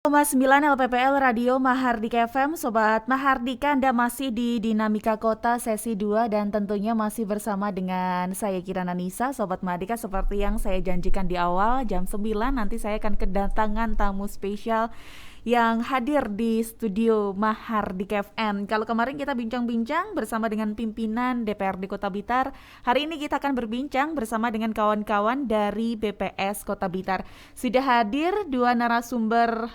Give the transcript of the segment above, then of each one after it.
9 LPPL Radio Mahardika FM. Sobat Mahardika, Anda masih di Dinamika Kota sesi 2 dan tentunya masih bersama dengan saya Kirana Nisa. Sobat Mahardika, seperti yang saya janjikan di awal, jam 9 nanti saya akan kedatangan tamu spesial yang hadir di studio Mahardika FM. Kalau kemarin kita bincang-bincang bersama dengan pimpinan DPRD Kota Blitar, hari ini kita akan berbincang bersama dengan kawan-kawan dari BPS Kota Blitar. Sudah hadir dua narasumber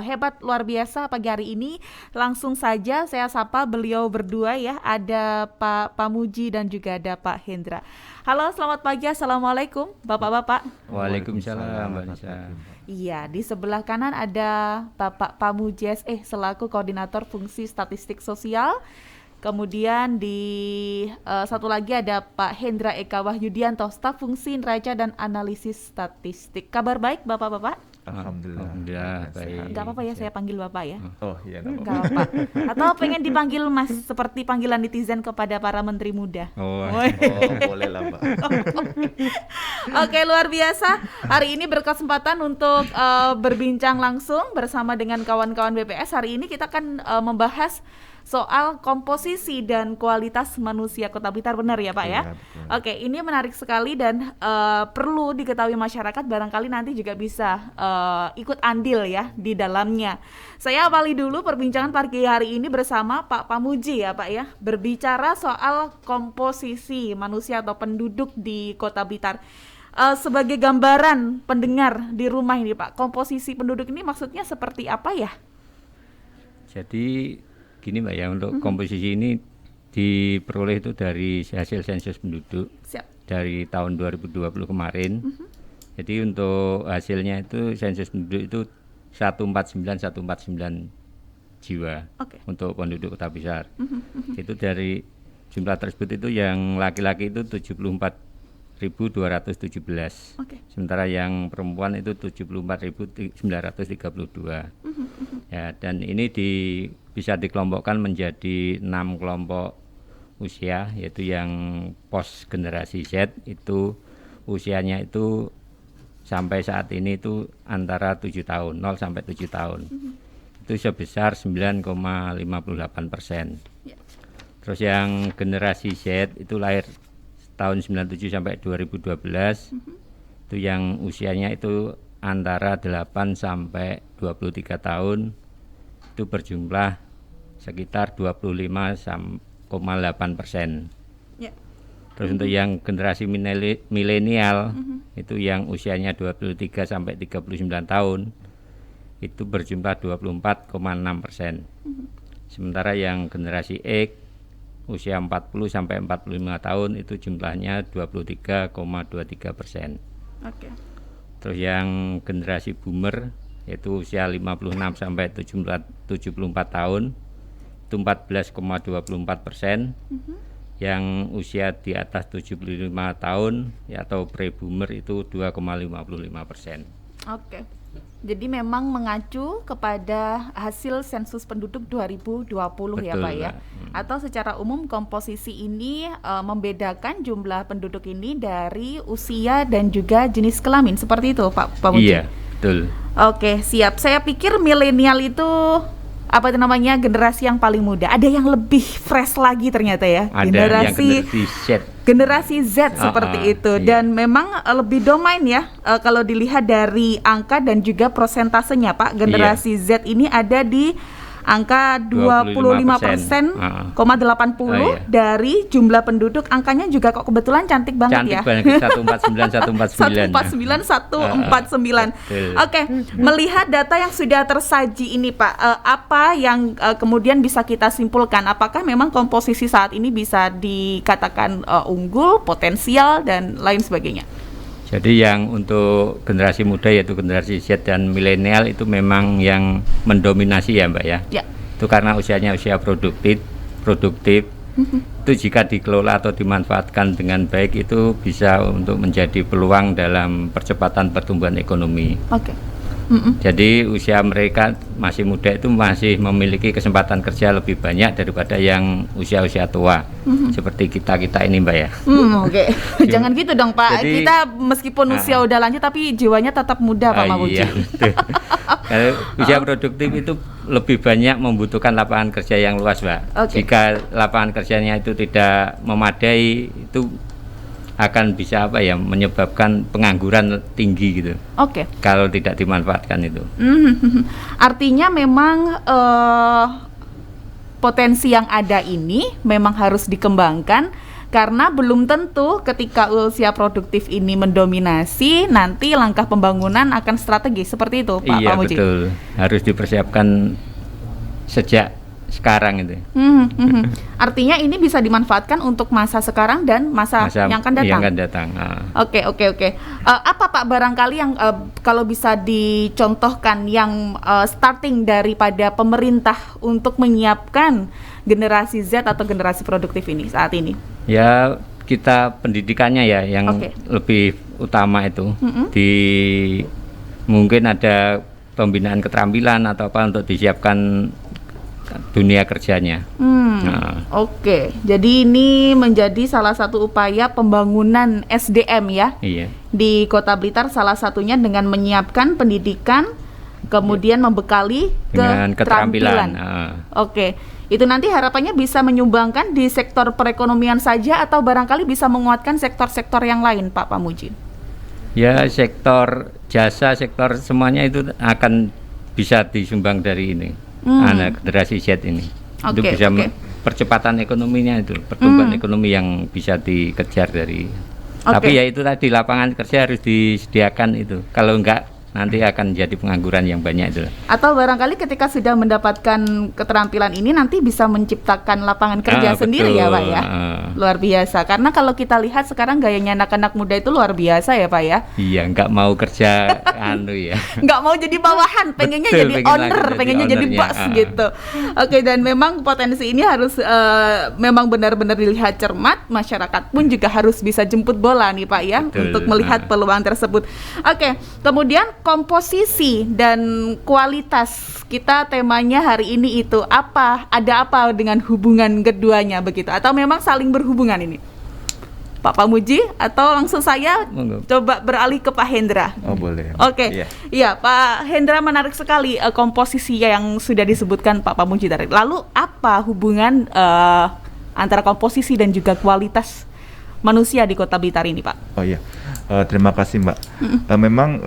hebat luar biasa pagi hari ini. Langsung saja saya sapa beliau berdua ya. Ada Pak Pamuji dan juga ada Pak Hendra. Halo, selamat pagi. Assalamualaikum Bapak-bapak. Waalaikumsalam Mbak Nisa. Iya, di sebelah kanan ada Bapak Pamuji SE selaku Koordinator Fungsi Statistik Sosial. Kemudian di satu lagi ada Pak Hendra Eka Wahyudianto, Staf Fungsi Neraca dan Analisis Statistik. Kabar baik Bapak-bapak? Alhamdulillah baik. Enggak apa-apa ya saya panggil Bapak ya? Oh iya, enggak apa-apa. Atau pengen dipanggil Mas seperti panggilan netizen kepada para menteri muda? Boleh lah Mbak. Oke, luar biasa. Hari ini berkesempatan untuk berbincang langsung bersama dengan kawan-kawan BPS. Hari ini kita akan membahas soal komposisi dan kualitas manusia Kota Blitar, benar ya Pak ya? Oke, ini menarik sekali dan perlu diketahui masyarakat, barangkali nanti juga bisa ikut andil ya di dalamnya. Saya awali dulu perbincangan pagi hari ini bersama Pak Pamuji ya Pak ya, berbicara soal komposisi manusia atau penduduk di Kota Blitar. Sebagai gambaran pendengar di rumah ini Pak, komposisi penduduk ini maksudnya seperti apa ya? Jadi gini Mbak ya, untuk komposisi ini diperoleh itu dari hasil sensus penduduk. Siap. Dari tahun 2020 kemarin. Jadi untuk hasilnya itu sensus penduduk itu 149 jiwa. Okay. Untuk penduduk Kota Blitar. Itu dari jumlah tersebut itu yang laki-laki itu 74.217. Okay. Sementara yang perempuan itu 74.932. Ya, dan ini bisa dikelompokkan menjadi 6 kelompok usia, yaitu yang pos generasi Z itu usianya itu sampai saat ini itu antara 7 tahun, 0 sampai 7 tahun. Itu sebesar 9,58%. Terus yang generasi Z itu lahir tahun 97 sampai 2012, itu yang usianya itu antara 8 sampai 23 tahun, itu berjumlah sekitar 25,8%. Ya. Terus untuk yang generasi milenial itu yang usianya 23 sampai 39 tahun, itu berjumlah 24,6%. Sementara yang generasi X usia 40 sampai 45 tahun itu jumlahnya 23,23%. Oke. Terus yang generasi boomer yaitu usia 56 sampai 74 tahun itu 14,24%. Yang usia di atas 75 tahun ya, atau pre-boomer itu 2,55%. Oke. Jadi memang mengacu kepada hasil sensus penduduk 2020. Betul, ya Pak ya. Atau secara umum komposisi ini membedakan jumlah penduduk ini dari usia dan juga jenis kelamin. Seperti itu Pak Muji? Iya, betul. Oke, siap. Saya pikir milenial itu generasi yang paling muda. Ada yang lebih fresh lagi ternyata ya. Ada generasi Z. Generasi Z seperti itu. Iya. Dan memang lebih domain ya kalau dilihat dari angka dan juga prosentasenya Pak. Generasi Z ini ada di angka 25,80 dari jumlah penduduk. Angkanya juga kok kebetulan cantik banget ya. Cantik banget, 149. Oke, melihat data yang sudah tersaji ini Pak, apa yang kemudian bisa kita simpulkan? Apakah memang komposisi saat ini bisa dikatakan unggul, potensial, dan lain sebagainya? Jadi yang untuk generasi muda yaitu generasi Z dan milenial itu memang yang mendominasi ya Mbak ya. Ya. Itu karena usianya usia produktif. Itu jika dikelola atau dimanfaatkan dengan baik itu bisa untuk menjadi peluang dalam percepatan pertumbuhan ekonomi. Oke. Jadi usia mereka masih muda itu masih memiliki kesempatan kerja lebih banyak daripada yang usia-usia tua. Seperti kita-kita ini, Mbak ya. Oke. Jangan gitu dong, Pak. Jadi, kita meskipun usia udah lanjut tapi jiwanya tetap muda, Pak Mamuji. Iya, betul. Kalau usia produktif itu lebih banyak membutuhkan lapangan kerja yang luas, Mbak. Oke. Jika lapangan kerjanya itu tidak memadai, itu akan bisa menyebabkan pengangguran tinggi gitu. Oke. Kalau tidak dimanfaatkan itu. Artinya memang potensi yang ada ini memang harus dikembangkan karena belum tentu ketika usia produktif ini mendominasi nanti langkah pembangunan akan strategis seperti itu, Pak Iya, Pamuji. betul. Harus dipersiapkan sejak sekarang itu. Artinya ini bisa dimanfaatkan untuk masa sekarang dan masa yang akan datang. Yang akan datang. Oke. Apa Pak barangkali yang kalau bisa dicontohkan yang starting daripada pemerintah untuk menyiapkan generasi Z atau generasi produktif ini saat ini? Ya, kita pendidikannya ya yang lebih utama itu. Mungkin ada pembinaan keterampilan atau apa untuk disiapkan dunia kerjanya. Oke, jadi ini menjadi salah satu upaya pembangunan SDM ya. Iya. Di Kota Blitar salah satunya dengan menyiapkan pendidikan, kemudian membekali dengan keterampilan. Oke, itu nanti harapannya bisa menyumbangkan di sektor perekonomian saja atau barangkali bisa menguatkan sektor-sektor yang lain, Pak Pamuji? Ya, sektor jasa, sektor semuanya itu akan bisa disumbang dari ini. Anak generasi Z ini itu bisa percepatan ekonominya itu, pertumbuhan ekonomi yang bisa dikejar dari. Tapi ya itu tadi lapangan kerja harus disediakan itu. Kalau enggak nanti akan jadi pengangguran yang banyak itu. Atau barangkali ketika sudah mendapatkan keterampilan ini nanti bisa menciptakan lapangan kerja sendiri, betul, ya Pak ya. Luar biasa. Karena kalau kita lihat sekarang gayanya anak-anak muda itu luar biasa ya Pak ya. Iya, nggak mau kerja nggak mau jadi bawahan, pengennya betul, jadi owner, pengennya jadi bos gitu. Oke, dan memang potensi ini harus memang benar-benar dilihat cermat. Masyarakat pun juga harus bisa jemput bola nih Pak ya, betul, untuk melihat peluang tersebut. Oke, kemudian komposisi dan kualitas, kita temanya hari ini itu ada apa dengan hubungan keduanya begitu, atau memang saling berhubungan ini Pak Pamuji, atau langsung saya coba beralih ke Pak Hendra? Oh boleh. Oke. Iya Pak Hendra, menarik sekali komposisi yang sudah disebutkan Pak Pamuji tadi. Lalu apa hubungan antara komposisi dan juga kualitas manusia di Kota Blitar ini Pak? Oh iya, terima kasih Mbak. Memang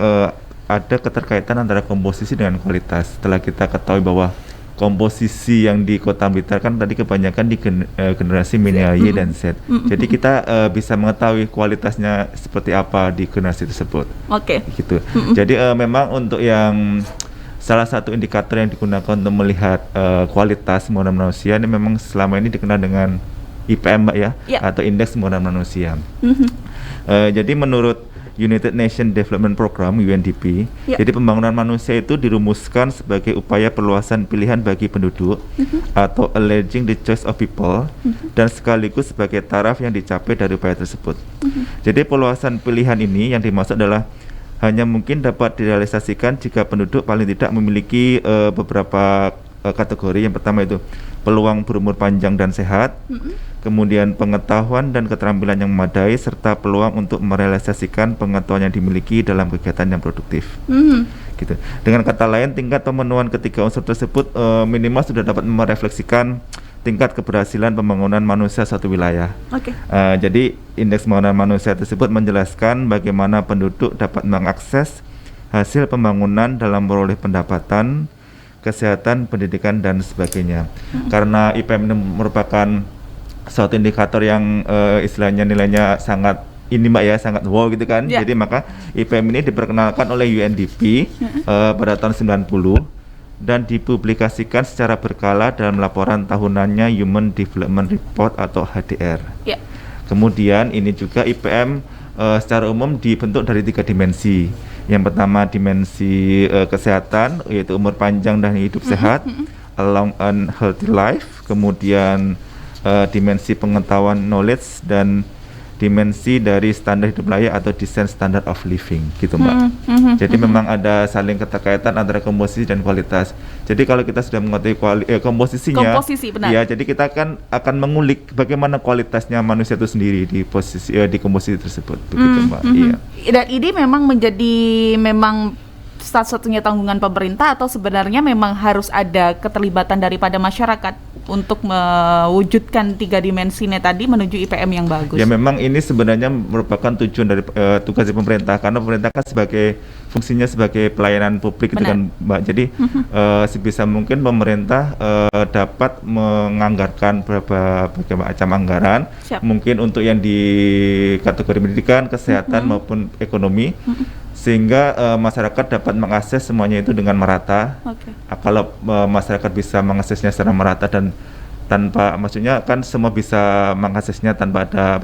ada keterkaitan antara komposisi dengan kualitas. Setelah kita ketahui bahwa komposisi yang di Kota Blitar kan tadi kebanyakan di generasi milenial Y dan Z. Jadi kita bisa mengetahui kualitasnya seperti apa di generasi tersebut. Oke. Gitu. Jadi memang untuk yang salah satu indikator yang digunakan untuk melihat kualitas pembangunan manusia ini memang selama ini dikenal dengan IPM Mbak ya, atau Indeks Pembangunan Manusia. Jadi menurut United Nations Development Program (UNDP), jadi pembangunan manusia itu dirumuskan sebagai upaya perluasan pilihan bagi penduduk atau enlarging the choice of people, dan sekaligus sebagai taraf yang dicapai dari upaya tersebut. Jadi perluasan pilihan ini yang dimaksud adalah hanya mungkin dapat direalisasikan jika penduduk paling tidak memiliki beberapa kategori. Yang pertama itu peluang berumur panjang dan sehat, kemudian pengetahuan dan keterampilan yang memadai, serta peluang untuk merealisasikan pengetahuan yang dimiliki dalam kegiatan yang produktif. Gitu. Dengan kata lain, tingkat pemenuhan ketiga unsur tersebut minimal sudah dapat merefleksikan tingkat keberhasilan pembangunan manusia suatu wilayah. Jadi indeks pembangunan manusia tersebut menjelaskan bagaimana penduduk dapat mengakses hasil pembangunan dalam memperoleh pendapatan, kesehatan, pendidikan, dan sebagainya. Karena IPM ini merupakan suatu indikator yang istilahnya nilainya sangat ini Mbak ya, sangat wow gitu kan. Jadi maka IPM ini diperkenalkan oleh UNDP pada tahun 90 dan dipublikasikan secara berkala dalam laporan tahunannya Human Development Report atau HDR. Kemudian ini juga IPM secara umum dibentuk dari 3 dimensi. Yang pertama dimensi kesehatan, yaitu umur panjang dan hidup sehat, a long and healthy life. Kemudian dimensi pengetahuan knowledge, dan dimensi dari standar hidup layak atau desain standard of living gitu Mbak. Jadi memang ada saling keterkaitan antara komposisi dan kualitas. Jadi kalau kita sudah mengetahui komposisinya, benar. Ya, jadi kita akan mengulik bagaimana kualitasnya manusia itu sendiri di posisi di komposisi tersebut, begitu Mbak. Iya. Dan ini memang menjadi satu-satunya tanggungan pemerintah atau sebenarnya memang harus ada keterlibatan daripada masyarakat untuk mewujudkan 3 dimensinya tadi menuju IPM yang bagus? Ya memang ini sebenarnya merupakan tujuan dari tugas dari pemerintah, karena pemerintah kan sebagai fungsinya sebagai pelayanan publik gitu kan Mbak. Jadi sebisa mungkin pemerintah dapat menganggarkan berbagai macam anggaran. Mungkin untuk yang di kategori pendidikan, kesehatan maupun ekonomi. Sehingga masyarakat dapat mengakses semuanya itu dengan merata. Kalau masyarakat bisa mengaksesnya secara merata dan tanpa, maksudnya kan semua bisa mengaksesnya tanpa ada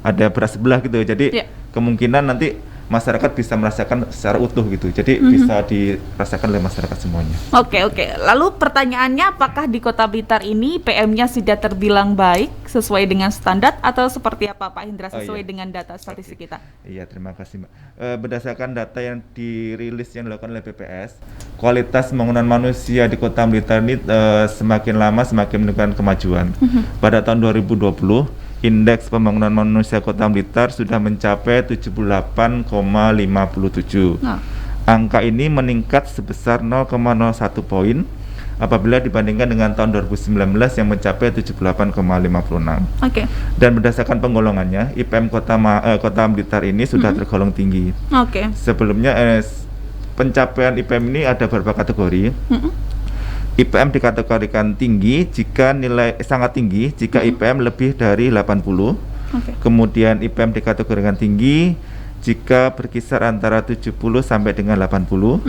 ada beras sebelah gitu. Jadi kemungkinan nanti masyarakat bisa merasakan secara utuh gitu. Jadi bisa dirasakan oleh masyarakat semuanya. Oke. Lalu pertanyaannya, apakah di Kota Blitar ini PM-nya sudah terbilang baik sesuai dengan standar atau seperti apa Pak Hendra sesuai dengan data statistik kita? Iya, terima kasih Mbak. Berdasarkan data yang dirilis yang dilakukan oleh BPS, kualitas pembangunan manusia di Kota Blitar ini semakin lama semakin menunjukkan kemajuan. Pada tahun 2020 indeks pembangunan manusia Kota Blitar sudah mencapai 78,57. Angka ini meningkat sebesar 0,01 poin apabila dibandingkan dengan tahun 2019 yang mencapai 78,56. Dan berdasarkan penggolongannya, IPM Kota Blitar ini sudah tergolong tinggi. Sebelumnya pencapaian IPM ini ada beberapa kategori. IPM dikategorikan tinggi jika nilai sangat tinggi jika IPM lebih dari 80. Kemudian IPM dikategorikan tinggi jika berkisar antara 70 sampai dengan 80.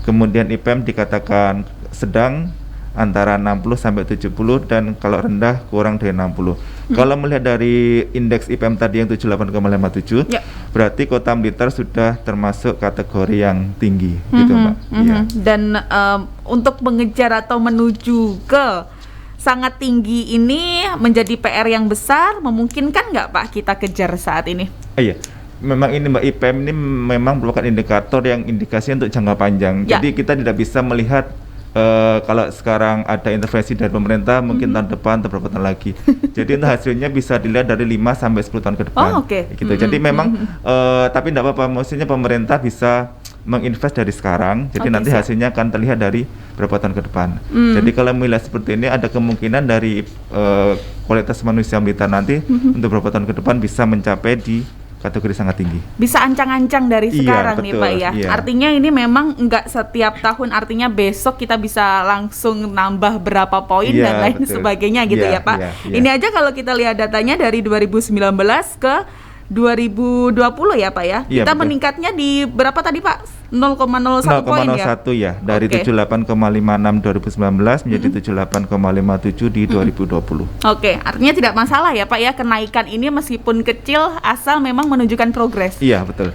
Kemudian IPM dikatakan sedang antara 60 sampai 70 dan kalau rendah kurang dari 60. Kalau melihat dari indeks IPM tadi yang 78,57, berarti Kota Blitar sudah termasuk kategori yang tinggi gitu Mbak. Dan untuk mengejar atau menuju ke sangat tinggi ini menjadi PR yang besar, memungkinkan nggak Pak kita kejar saat ini? Iya. Memang ini Mbak, IPM ini memang merupakan indikator yang indikasi untuk jangka panjang. Jadi kita tidak bisa melihat kalau sekarang ada intervensi dari pemerintah mungkin tahun depan atau beberapa tahun lagi. Jadi itu hasilnya bisa dilihat dari 5 sampai 10 tahun ke depan. Gitu. Jadi memang tapi tidak apa-apa, maksudnya pemerintah bisa menginvest dari sekarang. Jadi nanti hasilnya akan terlihat dari beberapa tahun ke depan. Jadi kalau melihat seperti ini ada kemungkinan dari kualitas manusia Blitar nanti untuk beberapa tahun ke depan bisa mencapai di kategori sangat tinggi. Bisa ancang-ancang dari sekarang nih Pak ya. Artinya ini memang enggak setiap tahun, artinya besok kita bisa langsung nambah berapa poin dan lain sebagainya gitu ya Pak. Ini aja kalau kita lihat datanya dari 2019 ke 2020 ya Pak ya. Kita meningkatnya di berapa tadi Pak? 0,01 poin ya? 0,01 ya, dari 78,56 2019 menjadi 78,57 di 2020. Artinya tidak masalah ya Pak ya, kenaikan ini meskipun kecil asal memang menunjukkan progres. Iya, betul.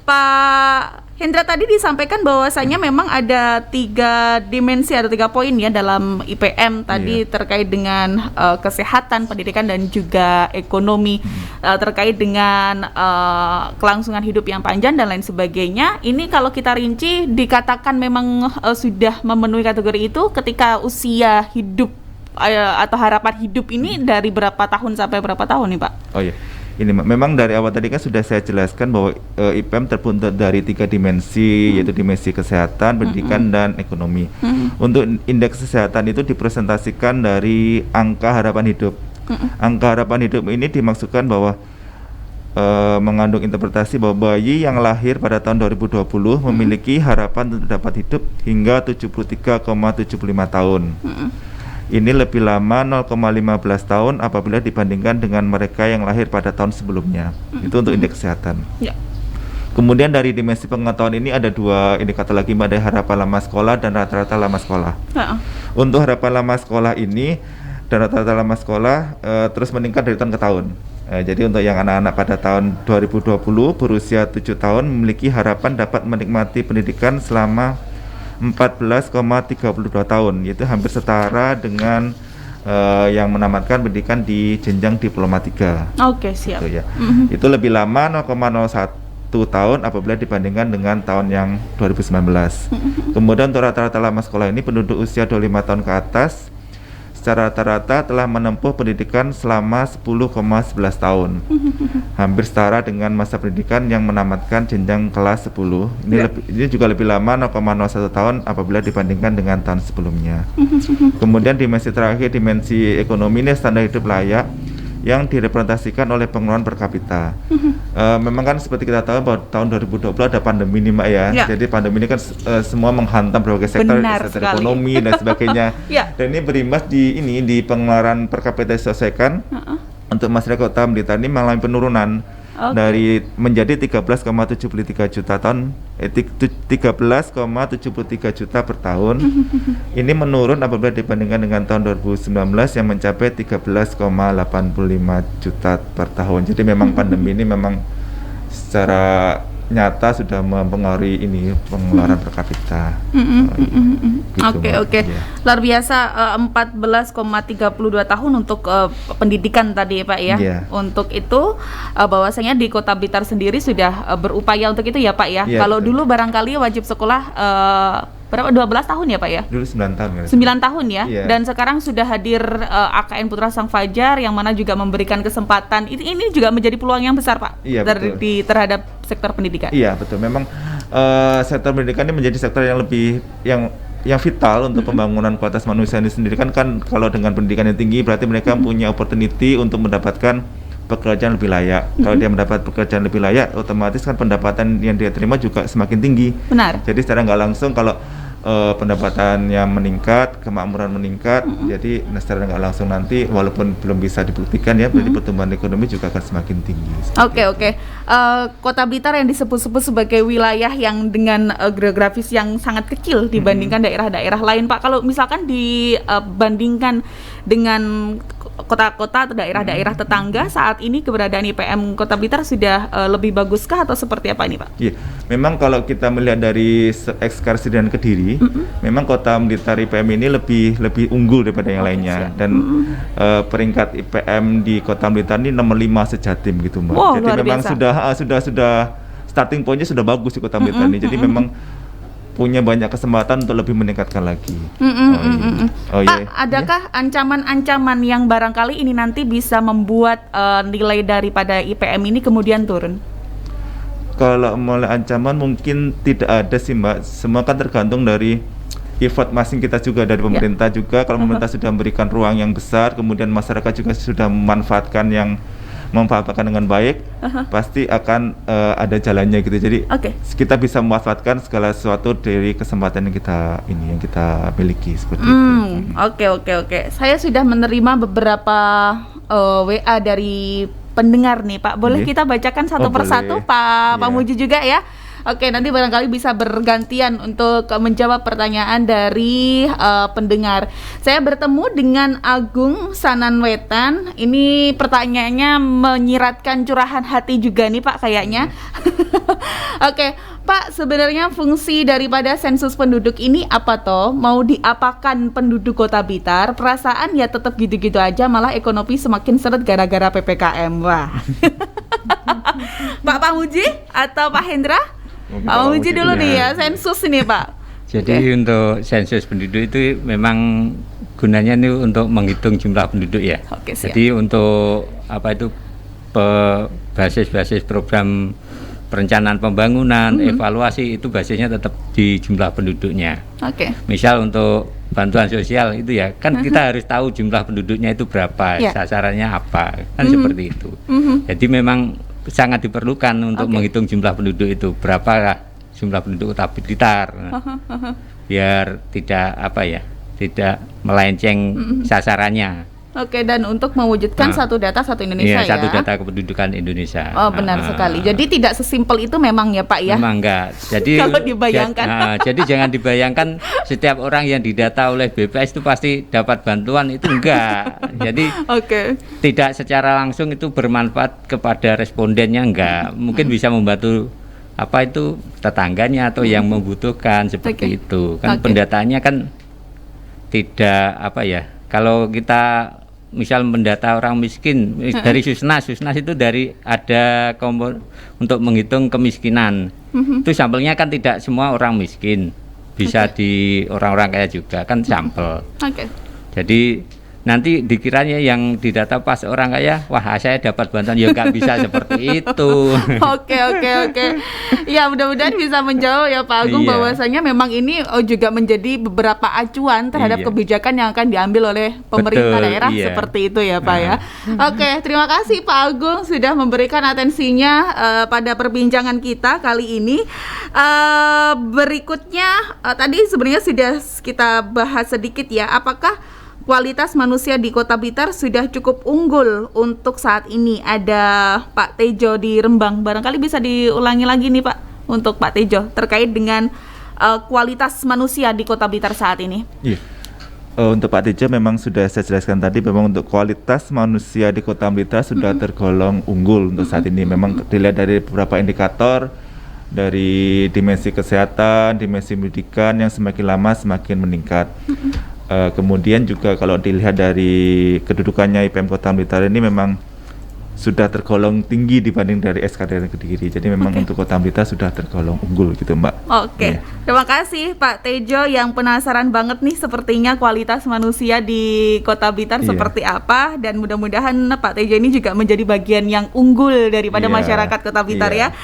Pak Hendra tadi disampaikan bahwasanya memang ada 3 dimensi atau 3 poin ya dalam IPM tadi terkait dengan kesehatan, pendidikan dan juga ekonomi, terkait dengan kelangsungan hidup yang panjang dan lain sebagainya. Ini kalau kita rinci dikatakan memang sudah memenuhi kategori itu ketika usia hidup atau harapan hidup ini dari berapa tahun sampai berapa tahun nih Pak? Ini memang dari awal tadi kan sudah saya jelaskan bahwa IPM terbentuk dari 3 dimensi, yaitu dimensi kesehatan, pendidikan, dan ekonomi. Untuk indeks kesehatan itu dipresentasikan dari angka harapan hidup. Angka harapan hidup ini dimaksudkan bahwa mengandung interpretasi bahwa bayi yang lahir pada tahun 2020 memiliki harapan untuk dapat hidup hingga 73,75 tahun. Ini lebih lama 0,15 tahun apabila dibandingkan dengan mereka yang lahir pada tahun sebelumnya. Itu untuk indeks kesehatan. Kemudian dari dimensi pengetahuan ini ada 2 indikator lagi, ada harapan lama sekolah dan rata-rata lama sekolah. Untuk harapan lama sekolah ini dan rata-rata lama sekolah terus meningkat dari tahun ke tahun. Jadi untuk yang anak-anak pada tahun 2020 berusia 7 tahun memiliki harapan dapat menikmati pendidikan selama 14,32 tahun, yaitu hampir setara dengan yang menamatkan pendidikan di jenjang diploma 3. Oke, siap. Gitu ya. Itu lebih lama 0,01 tahun apabila dibandingkan dengan tahun yang 2019. Kemudian untuk rata-rata lama sekolah ini penduduk usia 25 tahun ke atas secara rata-rata telah menempuh pendidikan selama 10,11 tahun. Hampir setara dengan masa pendidikan yang menamatkan jenjang kelas 10. Ini juga lebih lama 0,01 tahun apabila dibandingkan dengan tahun sebelumnya. Kemudian dimensi terakhir, dimensi ekonomi, ini standar hidup layak yang direpresentasikan oleh pengeluaran per kapita. Memang kan seperti kita tahu bahwa tahun 2020 ada pandemi nih Mbak ya. Jadi pandemi ini kan semua menghantam berbagai sektor, sektor ekonomi dan sebagainya. Dan ini berimbas di pengeluaran per kapita diselesaikan untuk masyarakat Kota Blitar ini mengalami penurunan dari menjadi 13,73 juta ton 13,73 juta per tahun. Ini menurun apabila dibandingkan dengan tahun 2019 yang mencapai 13,85 juta per tahun. Jadi memang pandemi ini memang secara nyata sudah mempengaruhi ini pengeluaran per kapita. Oke. Luar biasa, 14,32 tahun untuk pendidikan tadi ya Pak ya. Untuk itu bahwasanya di Kota Blitar sendiri sudah berupaya untuk itu ya Pak ya. Kalau dulu barangkali wajib sekolah berapa, 12 tahun ya Pak ya? Dulu 9 tahun. 9 tahun ya. Dan sekarang sudah hadir AKN Putra Sang Fajar yang mana juga memberikan kesempatan. Ini juga menjadi peluang yang besar Pak terhadap sektor pendidikan. Iya betul. Memang sektor pendidikan ini menjadi sektor yang lebih yang vital untuk pembangunan kualitas manusia ini sendiri kan kalau dengan pendidikan yang tinggi berarti mereka punya opportunity untuk mendapatkan pekerjaan lebih layak. Kalau dia mendapat pekerjaan lebih layak, otomatis kan pendapatan yang dia terima juga semakin tinggi. Benar. Jadi secara nggak langsung kalau pendapatannya meningkat, kemakmuran meningkat, jadi secara nggak langsung nanti walaupun belum bisa dibuktikan ya, berarti pertumbuhan ekonomi juga akan semakin tinggi. Oke. Kota Blitar yang disebut-sebut sebagai wilayah yang dengan geografis yang sangat kecil dibandingkan daerah-daerah lain Pak. Kalau misalkan dibandingkan dengan kota-kota atau daerah-daerah tetangga saat ini keberadaan IPM Kota Blitar sudah lebih baguskah atau seperti apa ini Pak? Iya, memang kalau kita melihat dari Ekskarsi dan Kediri, memang Kota Blitar IPM ini lebih unggul daripada yang lainnya. Dan peringkat IPM di Kota Blitar ini nomor 5 sejatim gitu Mbak. Jadi memang sudah starting point-nya sudah bagus di Kota Blitar ini. Jadi memang punya banyak kesempatan untuk lebih meningkatkan lagi. Pak, adakah ancaman-ancaman yang barangkali ini nanti bisa membuat nilai daripada IPM ini kemudian turun? Kalau mulai ancaman mungkin tidak ada sih Mbak. Semua kan tergantung dari effort masing kita juga dari pemerintah juga. Kalau pemerintah sudah memberikan ruang yang besar, kemudian masyarakat juga sudah memanfaatkan dengan baik, pasti akan ada jalannya gitu. Jadi kita bisa memanfaatkan segala sesuatu dari kesempatan yang kita miliki seperti itu. Oke. Saya sudah menerima beberapa WA dari pendengar nih Pak. Boleh kita bacakan satu persatu Pak Muji juga ya? Oke, nanti barangkali bisa bergantian untuk menjawab pertanyaan dari pendengar. Saya bertemu dengan Agung Sananwetan. Ini pertanyaannya menyiratkan curahan hati juga nih Pak kayaknya. Oke, Pak, sebenarnya fungsi daripada sensus penduduk ini apa toh? Mau diapakan penduduk Kota Blitar? Perasaan ya tetap gitu-gitu aja, malah ekonomi semakin seret gara-gara PPKM. Wah. Pak Muji atau Pak Hendra? Pak Muji dulu nih ya, sensus ini Pak. Jadi untuk sensus penduduk itu memang gunanya ini untuk menghitung jumlah penduduk ya. Jadi untuk basis program perencanaan pembangunan, evaluasi itu basisnya tetap di jumlah penduduknya. Misal untuk bantuan sosial itu ya, kan kita harus tahu jumlah penduduknya itu berapa, sasarannya apa, kan seperti itu. Jadi memang sangat diperlukan untuk menghitung jumlah penduduk itu, berapa jumlah penduduk Kota Blitar, biar tidak melenceng sasarannya. Dan untuk mewujudkan satu data satu Indonesia satu data kependudukan Indonesia. Benar sekali. Jadi tidak sesimpel itu memang ya Pak ya. Memang enggak. Jadi kalau dibayangkan. Jadi jangan dibayangkan setiap orang yang didata oleh BPS itu pasti dapat bantuan, itu enggak. Jadi tidak secara langsung itu bermanfaat kepada respondennya, enggak. Mungkin bisa membantu tetangganya atau yang membutuhkan seperti itu. Kan pendataannya kan tidak Kalau kita misal mendata orang miskin dari Susnas itu dari ada untuk menghitung kemiskinan. Itu sampelnya kan tidak semua orang miskin, bisa di orang-orang kaya juga kan sampel. Jadi nanti dikiranya yang didata pas orang kaya, wah saya dapat bantuan, ya nggak bisa seperti itu. Oke. Ya mudah-mudahan bisa menjawab ya Pak Agung, bahwasanya memang ini juga menjadi beberapa acuan terhadap kebijakan yang akan diambil oleh pemerintah daerah seperti itu ya Pak ya. Oke, terima kasih Pak Agung sudah memberikan atensinya pada perbincangan kita kali ini. Berikutnya tadi sebenarnya sudah kita bahas sedikit ya, apakah kualitas manusia di Kota Blitar sudah cukup unggul untuk saat ini? Ada Pak Tejo di Rembang, barangkali bisa diulangi lagi nih Pak untuk Pak Tejo terkait dengan kualitas manusia di Kota Blitar saat ini. Iya. Untuk Pak Tejo memang sudah saya jelaskan tadi, memang untuk kualitas manusia di Kota Blitar sudah tergolong unggul untuk saat ini. Memang dilihat dari beberapa indikator, dari dimensi kesehatan, dimensi pendidikan yang semakin lama semakin meningkat. Kemudian juga kalau dilihat dari kedudukannya IPM Kota Blitar ini memang sudah tergolong tinggi dibanding dari SKDN Kediri. Jadi memang untuk Kota Blitar sudah tergolong unggul gitu Mbak. Terima kasih Pak Tejo yang penasaran banget nih sepertinya kualitas manusia di Kota Blitar seperti apa, dan mudah-mudahan Pak Tejo ini juga menjadi bagian yang unggul daripada masyarakat Kota Blitar ya.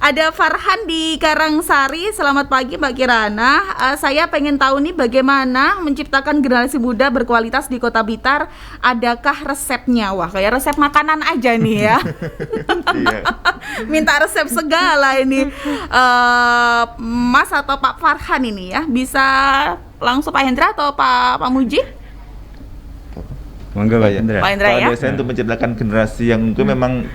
Ada Farhan di Karangsari, selamat pagi Mbak Kirana. Saya pengen tahu nih bagaimana menciptakan generasi muda berkualitas di Kota Blitar. Adakah resepnya? Wah, kayak resep makanan aja nih ya. Minta resep segala ini. Mas atau Pak Farhan ini ya, bisa langsung Pak Hendra atau Pak Muji? Monggo Pak Hendra. Pak Hendra ya. Biasanya untuk menciptakan generasi yang unggul memang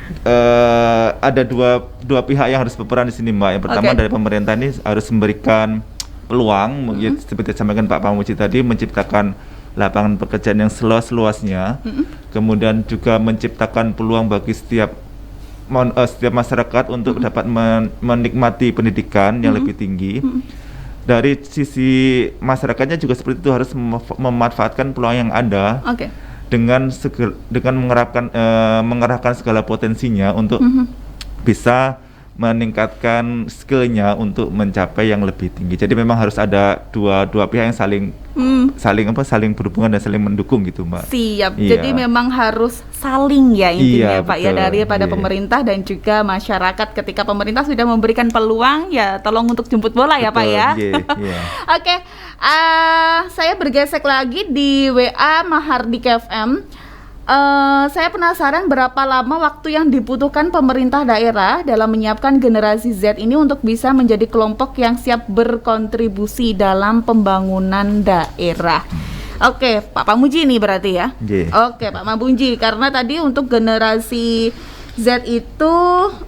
ada dua pihak yang harus berperan di sini Mbak. Yang pertama dari pemerintah ini harus memberikan peluang, seperti disampaikan Pak Muji tadi, menciptakan lapangan pekerjaan yang seluas-luasnya, kemudian juga menciptakan peluang bagi setiap masyarakat untuk dapat menikmati pendidikan yang lebih tinggi. Dari sisi masyarakatnya juga seperti itu, harus memanfaatkan peluang yang ada dengan mengerahkan segala potensinya untuk bisa meningkatkan skillnya untuk mencapai yang lebih tinggi. Jadi memang harus ada dua pihak yang saling berhubungan dan saling mendukung gitu Mbak. Siap. Jadi memang harus saling ya intinya Pak ya, daripada pemerintah dan juga masyarakat. Ketika pemerintah sudah memberikan peluang ya tolong untuk jemput bola ya Pak ya. Oke. Saya bergesek lagi di WA Mahardika FM. Saya penasaran berapa lama waktu yang dibutuhkan pemerintah daerah dalam menyiapkan generasi Z ini untuk bisa menjadi kelompok yang siap berkontribusi dalam pembangunan daerah. Oke, Pak Pamuji ini berarti ya. Oke, Pak Mabunji, karena tadi untuk generasi Z itu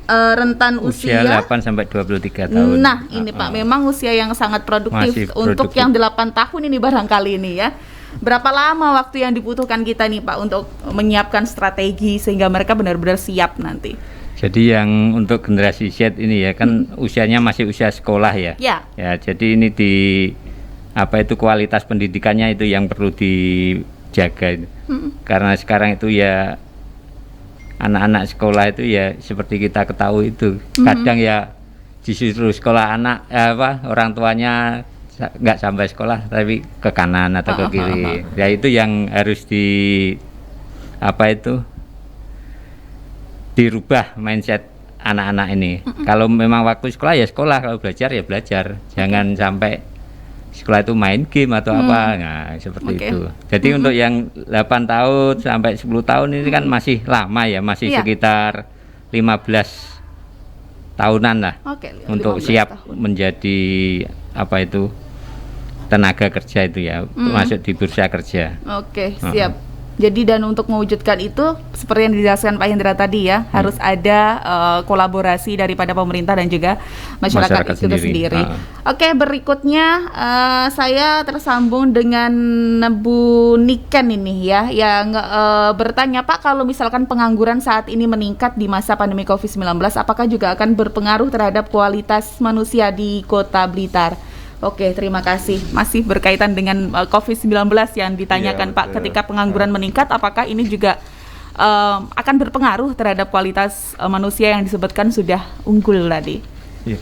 rentan usia 8 sampai 23 tahun. Nah, ini Pak memang usia yang sangat produktif. Untuk yang 8 tahun ini barangkali ini ya. Berapa lama waktu yang dibutuhkan kita nih Pak untuk menyiapkan strategi sehingga mereka benar-benar siap nanti? Jadi yang untuk generasi Z ini ya kan usianya masih usia sekolah ya. Ya, jadi ini kualitas pendidikannya itu yang perlu dijaga. Karena sekarang itu ya anak-anak sekolah itu ya seperti kita ketahui itu kadang ya disuruh sekolah orang tuanya nggak sampai sekolah tapi ke kanan atau ke kiri. Ya itu yang harus dirubah mindset anak-anak ini. Kalau memang waktu sekolah ya sekolah, kalau belajar ya belajar. Jangan sampai sekolah itu main game atau apa. Nah, seperti itu. Jadi untuk yang 8 tahun sampai 10 tahun ini kan masih lama ya, masih sekitar 15 tahunan lah. Untuk siap menjadi tenaga kerja itu ya, masuk di bursa kerja. Siap. Jadi dan untuk mewujudkan itu seperti yang dijelaskan Pak Hendra tadi ya, harus ada kolaborasi daripada pemerintah dan juga masyarakat itu sendiri. Berikutnya saya tersambung dengan Bu Niken ini ya, yang bertanya Pak, kalau misalkan pengangguran saat ini meningkat di masa pandemi COVID-19, apakah juga akan berpengaruh terhadap kualitas manusia di Kota Blitar? Oke, terima kasih. Masih berkaitan dengan COVID-19 yang ditanyakan Pak, ketika pengangguran meningkat, apakah ini juga akan berpengaruh terhadap kualitas manusia yang disebutkan sudah unggul tadi? Iya.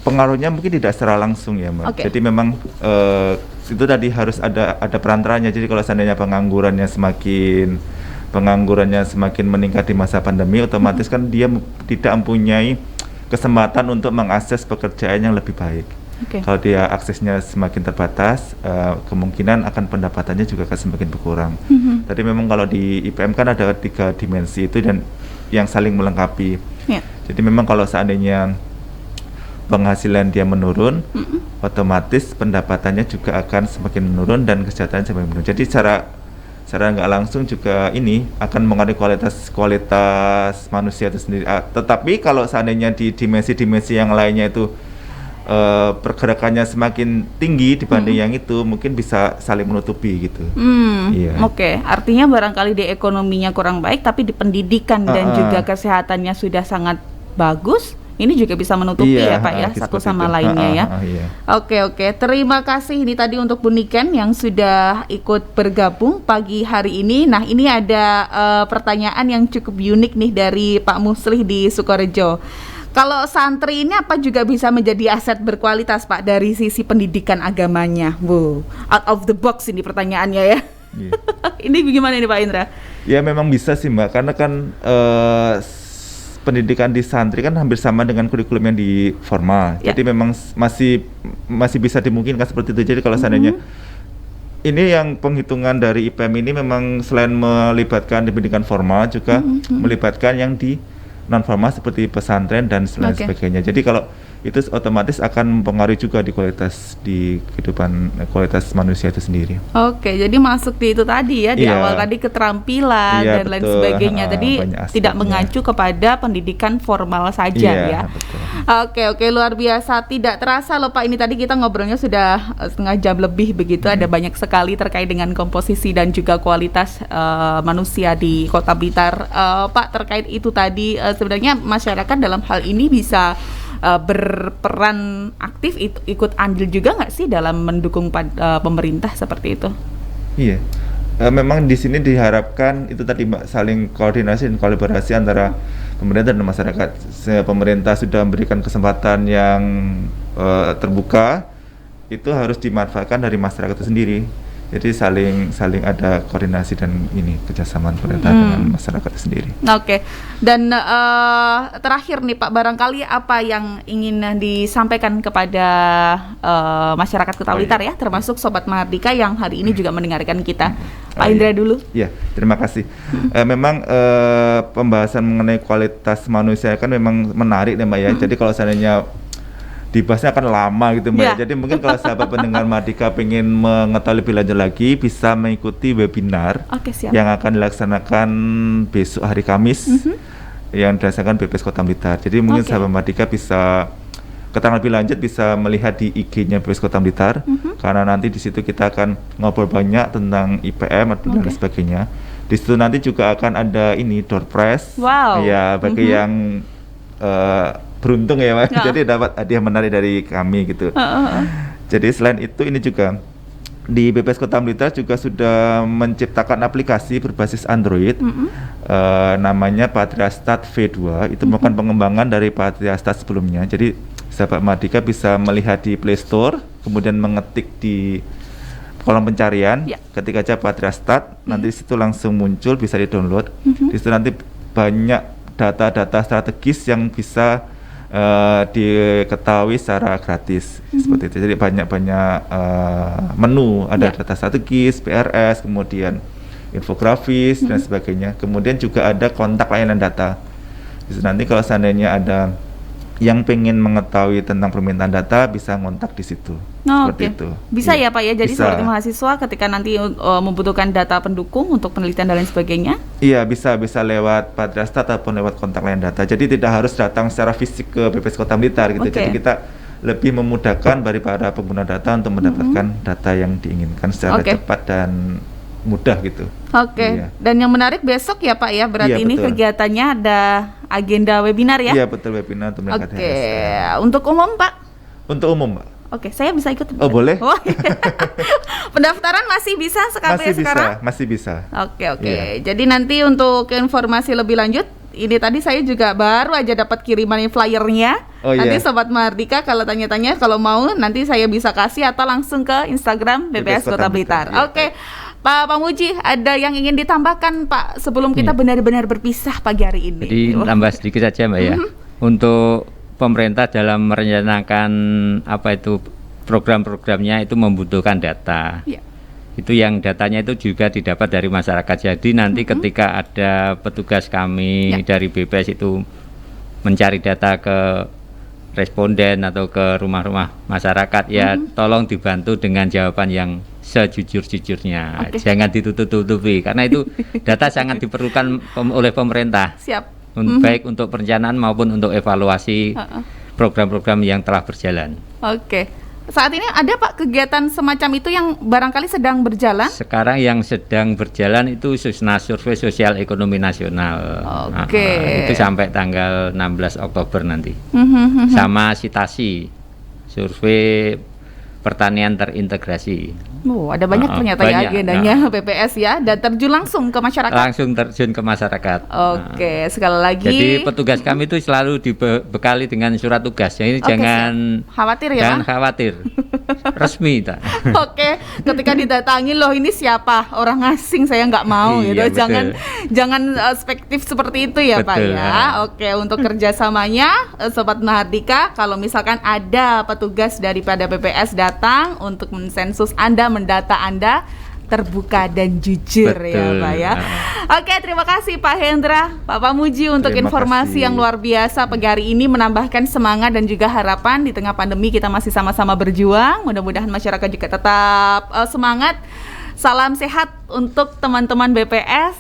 Pengaruhnya mungkin tidak secara langsung ya, Mbak. Okay. Jadi memang itu tadi harus ada perantaranya. Jadi kalau seandainya penganggurannya semakin meningkat di masa pandemi, otomatis kan dia tidak mempunyai kesempatan untuk mengakses pekerjaan yang lebih baik. Okay. Kalau dia aksesnya semakin terbatas, kemungkinan akan pendapatannya juga akan semakin berkurang. Tadi memang kalau di IPM kan ada 3 dimensi itu dan yang saling melengkapi. Yeah. Jadi memang kalau seandainya penghasilan dia menurun, otomatis pendapatannya juga akan semakin menurun dan kesejahteraan semakin menurun. Jadi secara nggak langsung juga ini akan mengaruhi kualitas manusia itu sendiri. Tetapi kalau seandainya di dimensi-dimensi yang lainnya itu pergerakannya semakin tinggi dibanding yang itu, mungkin bisa saling menutupi gitu. Iya. Oke, artinya barangkali di ekonominya kurang baik, tapi di pendidikan dan juga kesehatannya sudah sangat bagus. Ini juga bisa menutupi ya Pak ya, satu sama lainnya ya. Iya. Oke, terima kasih ini tadi untuk Bu Niken yang sudah ikut bergabung pagi hari ini. Nah, ini ada pertanyaan yang cukup unik nih dari Pak Muslih di Sukorejo. Kalau santri ini apa juga bisa menjadi aset berkualitas Pak dari sisi pendidikan agamanya? Wow, out of the box ini pertanyaannya ya. Yeah. Ini bagaimana ini Pak Indra? Ya memang bisa sih Mbak, karena kan pendidikan di santri kan hampir sama dengan kurikulum yang di formal. Yeah. Jadi memang masih bisa dimungkinkan seperti itu. Jadi kalau seandainya ini yang penghitungan dari IPM ini memang selain melibatkan di pendidikan formal juga melibatkan yang di non formal seperti pesantren dan lain sebagainya. Jadi kalau itu otomatis akan mempengaruhi juga di kehidupan kualitas manusia itu sendiri. Oke, jadi masuk di itu tadi ya, di awal tadi keterampilan dan lain sebagainya. Jadi tidak mengacu kepada pendidikan formal saja ya. Betul. Oke, luar biasa. Tidak terasa loh Pak, ini tadi kita ngobrolnya sudah setengah jam lebih begitu. Ada banyak sekali terkait dengan komposisi dan juga kualitas manusia di Kota Blitar. Pak, terkait itu tadi sebenarnya masyarakat dalam hal ini bisa berperan aktif, ikut andil juga nggak sih dalam mendukung pemerintah seperti itu? Iya, memang di sini diharapkan itu tadi Mbak, saling koordinasi dan kolaborasi antara pemerintah dan masyarakat. Pemerintah sudah memberikan kesempatan yang terbuka, itu harus dimanfaatkan dari masyarakat itu sendiri. Jadi saling ada koordinasi dan ini kerjasama pemerintah dengan masyarakat sendiri. Oke. Dan terakhir nih Pak, barangkali apa yang ingin disampaikan kepada masyarakat Kota Blitar ya, termasuk Sobat Mahardika yang hari ini juga mendengarkan kita. Pak Indra dulu. Ya, terima kasih. Memang pembahasan mengenai kualitas manusia kan memang menarik ya Mbak ya. Jadi kalau seandainya dibahasnya akan lama gitu Mbak. Jadi mungkin kalau sahabat pendengar Mahardika pengen mengetahui lebih lanjut lagi, bisa mengikuti webinar yang akan dilaksanakan besok hari Kamis yang dirasakan BPS Kota Blitar. Jadi mungkin sahabat Mahardika bisa keterangan lebih lanjut bisa melihat di IG-nya BPS Kota Blitar, karena nanti di situ kita akan ngobrol banyak tentang IPM dan sebagainya. Di situ nanti juga akan ada ini door prize. Ya bagi yang beruntung ya Mas, jadi dapat hadiah menarik dari kami gitu. Jadi selain itu ini juga di BPS Kota Blitar juga sudah menciptakan aplikasi berbasis Android, namanya Patriastat V2. Itu merupakan pengembangan dari Patriastat sebelumnya. Jadi sahabat Mahardika bisa melihat di Play Store, kemudian mengetik di kolom pencarian, ketik aja Patriastat, nanti di situ langsung muncul, bisa di-download. Di situ nanti banyak data-data strategis yang bisa diketahui secara gratis seperti itu. Jadi banyak menu, ada data strategis, PRS, kemudian infografis dan sebagainya. Kemudian juga ada kontak layanan data. Jadi nanti kalau seandainya ada yang pengen mengetahui tentang permintaan data bisa ngontak di situ. Seperti itu. Bisa ya Pak ya. Jadi seperti mahasiswa ketika nanti membutuhkan data pendukung untuk penelitian dan lain sebagainya. Iya, bisa lewat Patriastat ataupun lewat kontak layanan data. Jadi tidak harus datang secara fisik ke BPS Kota Blitar gitu. Jadi kita lebih memudahkan bagi para pengguna data untuk mendapatkan data yang diinginkan secara cepat dan mudah gitu. Dan yang menarik besok ya Pak ya, berarti ini kegiatannya agenda webinar ya? Iya betul, webinar untuk meningkatkan HSN. Untuk umum Pak? Untuk umum Mbak. Oke, saya bisa ikut. Oh boleh. Oh, pendaftaran masih bisa sekarang? Masih bisa. Oke. Yeah. Jadi nanti untuk informasi lebih lanjut, ini tadi saya juga baru aja dapat kiriman flyernya. Nanti Sobat Mahardika kalau tanya-tanya, kalau mau nanti saya bisa kasih atau langsung ke Instagram BPS Kota Blitar. Ya. Oke. Pak Pamuji, ada yang ingin ditambahkan Pak sebelum kita benar-benar berpisah pagi hari ini? Jadi tambah sedikit saja Mbak ya. Untuk pemerintah dalam merencanakan program-programnya itu membutuhkan data. Ya. Itu yang datanya itu juga didapat dari masyarakat. Jadi nanti ketika ada petugas kami dari BPS itu mencari data ke responden atau ke rumah-rumah masyarakat, ya tolong dibantu dengan jawaban yang sejujur-jujurnya. Jangan ditutup-tutupi karena itu data sangat diperlukan oleh pemerintah. Siap. Baik untuk perencanaan maupun untuk evaluasi program-program yang telah berjalan. Oke. Saat ini ada Pak kegiatan semacam itu yang barangkali sedang berjalan? Sekarang yang sedang berjalan itu Susna Survei Sosial Ekonomi Nasional. Itu sampai tanggal 16 Oktober nanti. Sama Sitasi, Survei Pertanian Terintegrasi. Ada banyak ternyata ya agendanya BPS ya, dan terjun langsung ke masyarakat. Langsung terjun ke masyarakat. Oke, sekali lagi. Jadi petugas kami itu selalu dibekali dengan surat tugas. Jadi jangan khawatir ya, jangan khawatir. Resmi tak. Oke, ketika didatangi loh ini siapa, orang asing saya nggak mau gitu. Jangan spektif seperti itu ya Pak ya. Oke, untuk kerjasamanya Sobat Mahardika, kalau misalkan ada petugas daripada BPS datang untuk mensensus Anda, mendata Anda, terbuka dan jujur. Ya Pak ya. Oke, terima kasih Pak Hendra, Pak Pamuji untuk informasi yang luar biasa pagi hari ini, menambahkan semangat dan juga harapan di tengah pandemi kita masih sama-sama berjuang. Mudah-mudahan masyarakat juga tetap semangat. Salam sehat untuk teman-teman BPS.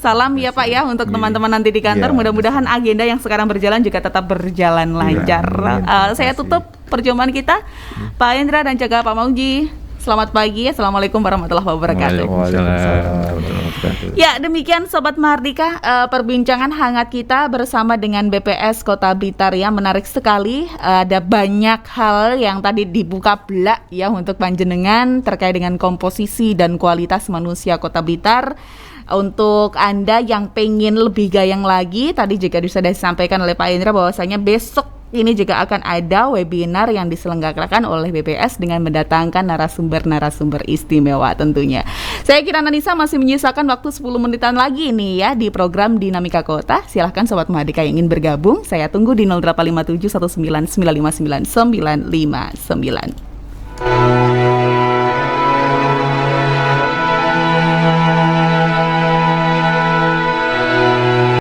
Salam ya Pak ya untuk teman-teman nanti di kantor. Mudah-mudahan agenda yang sekarang berjalan juga tetap berjalan lancar. Saya tutup perjumpaan kita. Pak Hendra dan juga Pak Pamuji. Selamat pagi, Assalamualaikum warahmatullahi wabarakatuh. Ya, demikian Sobat Mahardika, perbincangan hangat kita bersama dengan BPS Kota Blitar ya, menarik sekali. Ada banyak hal yang tadi dibuka belak ya untuk panjenengan terkait dengan komposisi dan kualitas manusia Kota Blitar. Untuk Anda yang pengen lebih gayang lagi, tadi juga sudah disampaikan oleh Pak Indra bahwasanya besok ini juga akan ada webinar yang diselenggarakan oleh BPS dengan mendatangkan narasumber-narasumber istimewa tentunya. Saya Kirana Nisa masih menyisakan waktu 10 menitan lagi nih ya di program Dinamika Kota. Silahkan Sobat Mahardika yang ingin bergabung, saya tunggu di 0857 19959959.